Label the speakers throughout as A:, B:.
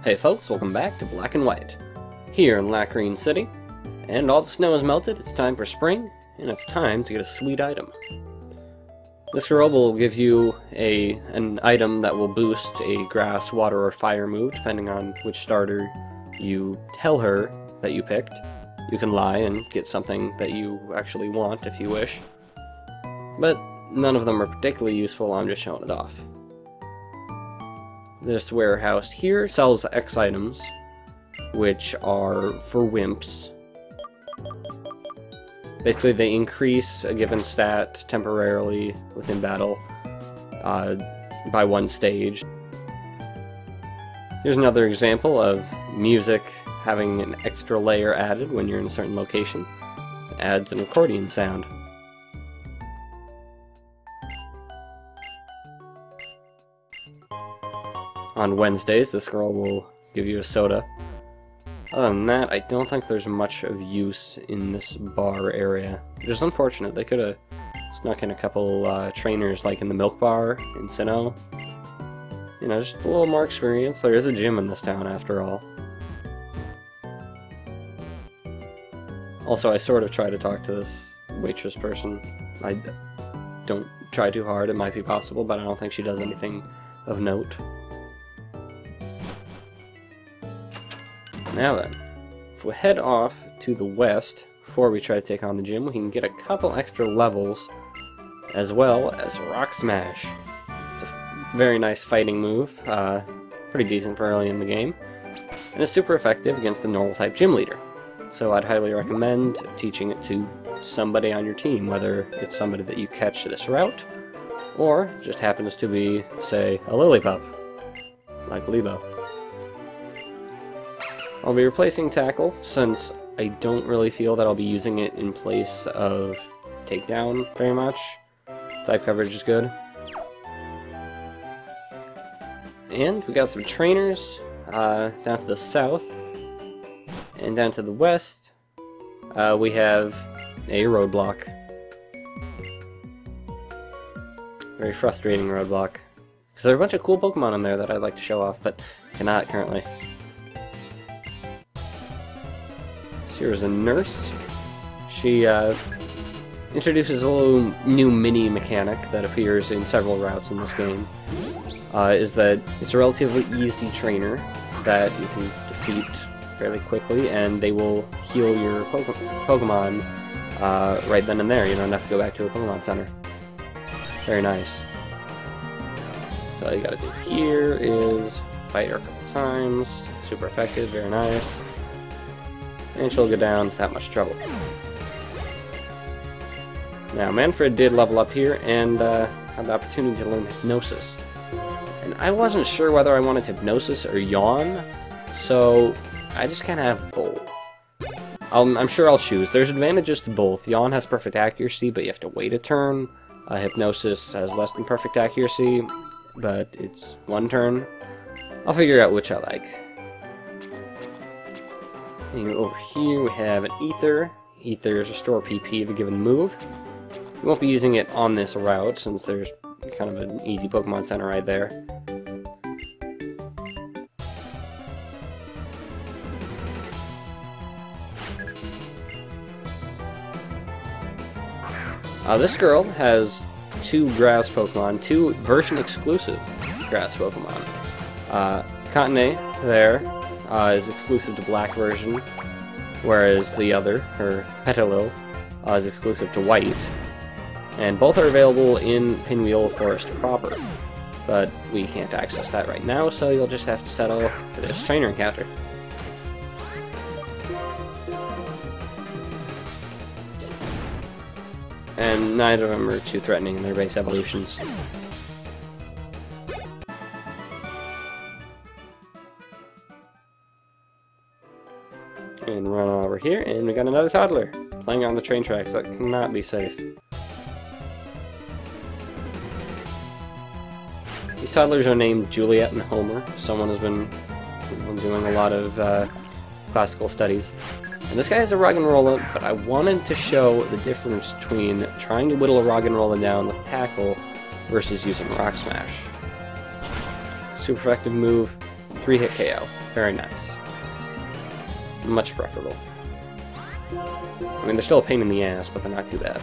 A: Hey folks, welcome back to Black and White, here in Nacrene City, and all the snow has melted, it's time for spring, and it's time to get a sweet item. This girl will give you an item that will boost a grass, water, or fire move, depending on which starter you tell her that you picked. You can lie and get something that you actually want if you wish, but none of them are particularly useful, I'm just showing it off. This warehouse here sells X items, which are for wimps. Basically, they increase a given stat temporarily within battle by one stage. Here's another example of music having an extra layer added when you're in a certain location. It adds an accordion sound. On Wednesdays, this girl will give you a soda. Other than that, I don't think there's much of use in this bar area. Which is unfortunate. They could have snuck in a couple trainers like in the milk bar in Sinnoh. You know, just a little more experience. There is a gym in this town after all. Also, I sort of try to talk to this waitress person. I don't try too hard, it might be possible, but I don't think she does anything of note. Now then, if we head off to the west, before we try to take on the gym, we can get a couple extra levels, as well as Rock Smash. It's a very nice fighting move, pretty decent for early in the game, and it's super effective against the normal type gym leader. So I'd highly recommend teaching it to somebody on your team, whether it's somebody that you catch this route, or just happens to be, say, a Lillipup, like Lebo. I'll be replacing Tackle, since I don't really feel that I'll be using it in place of Takedown very much. Type coverage is good. And we got some trainers down to the south, and down to the west we have a roadblock. Very frustrating roadblock, because there are a bunch of cool Pokemon in there that I'd like to show off, but cannot currently. Here's a nurse. She introduces a little new mini mechanic that appears in several routes in this game. Is that it's a relatively easy trainer that you can defeat fairly quickly, and they will heal your Pokemon right then and there. You don't have to go back to a Pokemon Center. Very nice. So all you gotta do here is fight her a couple times. Super effective, very nice. And she'll go down without much trouble. Now, Manfred did level up here and had the opportunity to learn Hypnosis. And I wasn't sure whether I wanted Hypnosis or Yawn, so I just kind of have both. I'm sure I'll choose. There's advantages to both. Yawn has perfect accuracy, but you have to wait a turn. Hypnosis has less than perfect accuracy, but it's one turn. I'll figure out which I like. And over here we have an Ether. Ethers restore PP of a given move. We won't be using it on this route, since there's kind of an easy Pokemon Center right there. This girl has two grass Pokemon, two version-exclusive grass Pokemon. Cottonee, there, is exclusive to black version, whereas the other, her Petalil, is exclusive to white. And both are available in Pinwheel Forest proper, but we can't access that right now, so you'll just have to settle for this trainer encounter. And neither of them are too threatening in their base evolutions. And run over here, and we got another toddler playing on the train tracks. That cannot be safe. These toddlers are named Juliet and Homer. Someone has been doing a lot of classical studies. And this guy has a Roggenrola, but I wanted to show the difference between trying to whittle a Roggenrola down with Tackle versus using Rock Smash. Super effective move, 3-hit KO. Very nice. Much preferable. I mean, they're still a pain in the ass, but they're not too bad.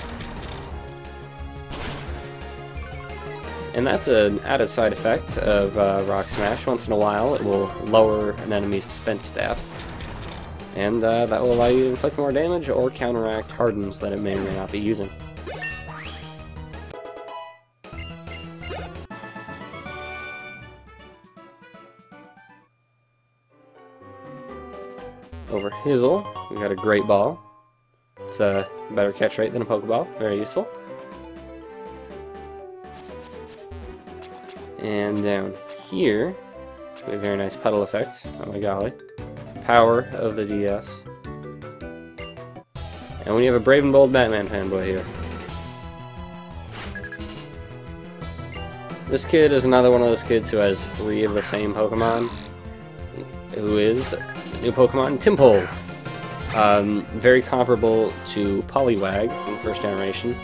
A: And that's an added side effect of Rock Smash. Once in a while, it will lower an enemy's defense stat. And that will allow you to inflict more damage or counteract hardens that it may or may not be using. Over Hizzle, we got a Great Ball. It's a better catch rate than a Pokeball. Very useful. And down here, we have very nice puddle effects. Oh my golly. Power of the DS. And we have a brave and bold Batman fanboy here. This kid is another one of those kids who has 3 of the same Pokemon. Who is new Pokemon Tympole. Very comparable to Poliwag from the first generation.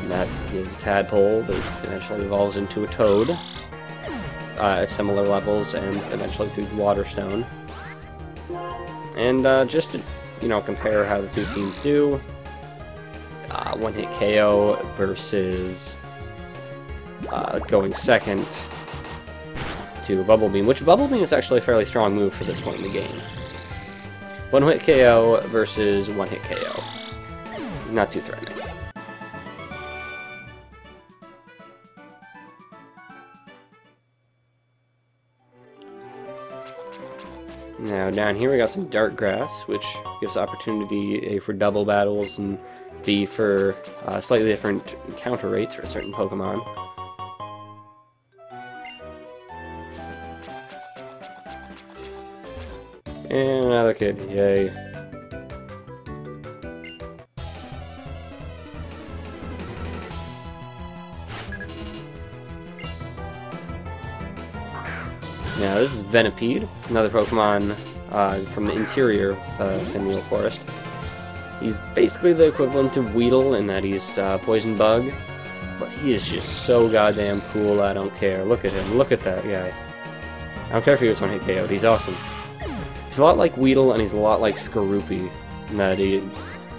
A: And that is a tadpole that eventually evolves into a toad at similar levels and eventually through Waterstone. And just to, you know, compare how the two teams do, 1-hit KO versus going second to Bubble Beam, which Bubble Beam is actually a fairly strong move for this point in the game. 1-hit KO versus 1-hit KO. Not too threatening. Now down here we got some Dark Grass, which gives opportunity A for double battles and B for slightly different counter rates for certain Pokemon. And another kid, yay. Now this is Venipede, another Pokemon from the interior of Pinwheel Forest. He's basically the equivalent to Weedle in that he's Poison Bug, but he is just so goddamn cool, I don't care. Look at him, look at that guy. I don't care if he was 1-hit KO'd, he's awesome. He's a lot like Weedle, and he's a lot like Skorupi, in that he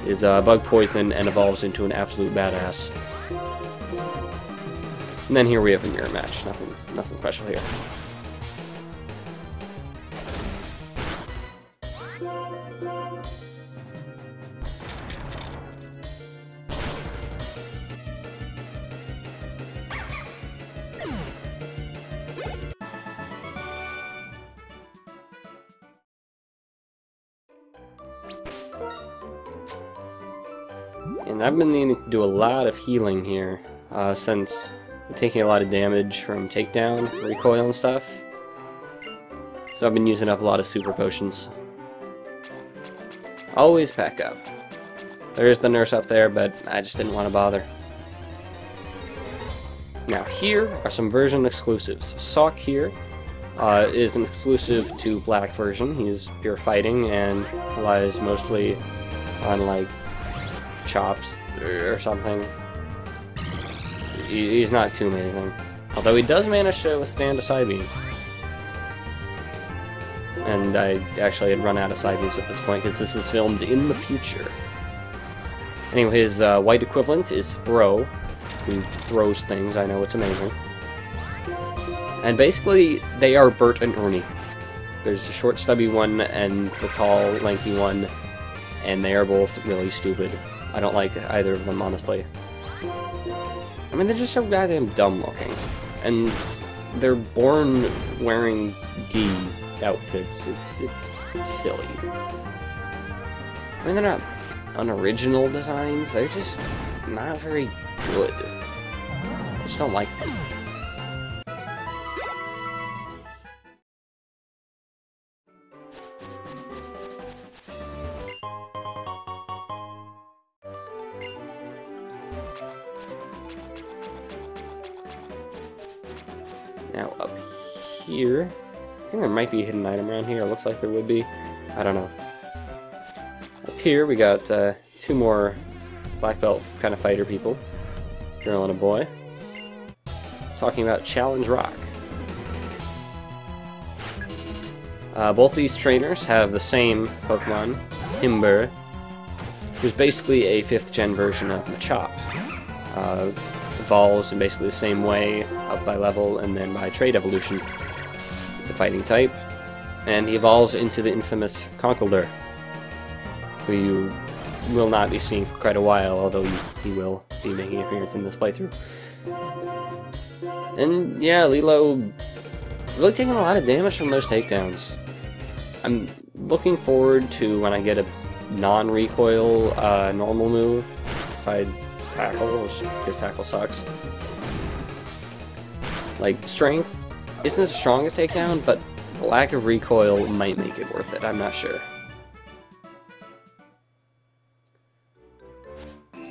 A: is Bug Poison and evolves into an absolute badass. And then here we have a mirror match, nothing special here. And I've been needing to do a lot of healing here, since I'm taking a lot of damage from takedown, recoil, and stuff. So I've been using up a lot of super potions. Always pack up. There's the nurse up there, but I just didn't want to bother. Now here are some version exclusives. Sawk here is an exclusive to Black version. He's pure fighting and relies mostly on like chops or something. He's not too amazing. Although he does manage to withstand a side beam. And I actually had run out of side beams at this point because this is filmed in the future. Anyway, his white equivalent is Throw, who throws things. I know, it's amazing. And basically, they are Bert and Ernie. There's a short, stubby one and the tall, lanky one, and they are both really stupid. I don't like either of them, honestly. I mean, they're just so goddamn dumb looking. And they're born wearing D outfits. It's silly. I mean, they're not unoriginal designs, they're just not very good. I just don't like them. Now up here, I think there might be a hidden item around here. It looks like there would be. I don't know. Up here we got 2 more black belt kind of fighter people. Girl and a boy. Talking about Challenge Rock. Both these trainers have the same Pokemon, Timber, who's basically a 5th gen version of Machop. Evolves in basically the same way, up by level and then by trait evolution. It's a fighting type, and he evolves into the infamous Conkeldurr, who you will not be seeing for quite a while, although he will be making an appearance in this playthrough. And yeah, Lilo really taking a lot of damage from those takedowns. I'm looking forward to when I get a non-recoil normal move, besides Tackle, because Tackle sucks. Like, Strength isn't the strongest takedown, but the lack of recoil might make it worth it, I'm not sure.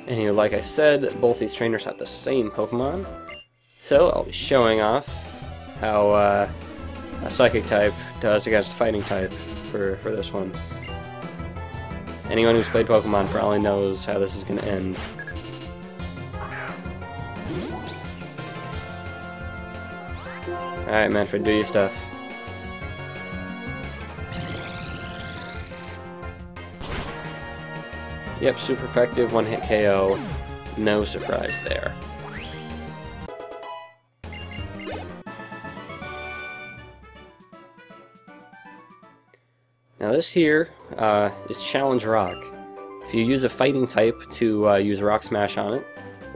A: Anyway, like I said, both these trainers have the same Pokemon, so I'll be showing off how a Psychic type does against a Fighting type for this one. Anyone who's played Pokemon probably knows how this is going to end. Alright, Manfred, do your stuff. Yep, super effective, one-hit KO. No surprise there. Now this here is Challenge Rock. If you use a fighting type to use Rock Smash on it,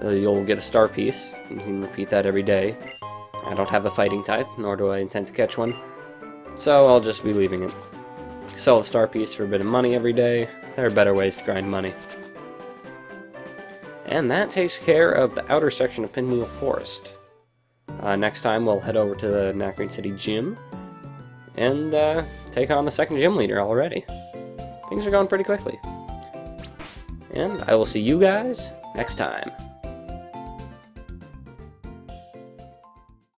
A: you'll get a star piece. You can repeat that every day. I don't have a fighting type, nor do I intend to catch one, so I'll just be leaving it. Sell a star piece for a bit of money every day. There are better ways to grind money. And that takes care of the outer section of Pinwheel Forest. Next time we'll head over to the Nacrene City gym and take on the second gym leader already. Things are going pretty quickly. And I will see you guys next time.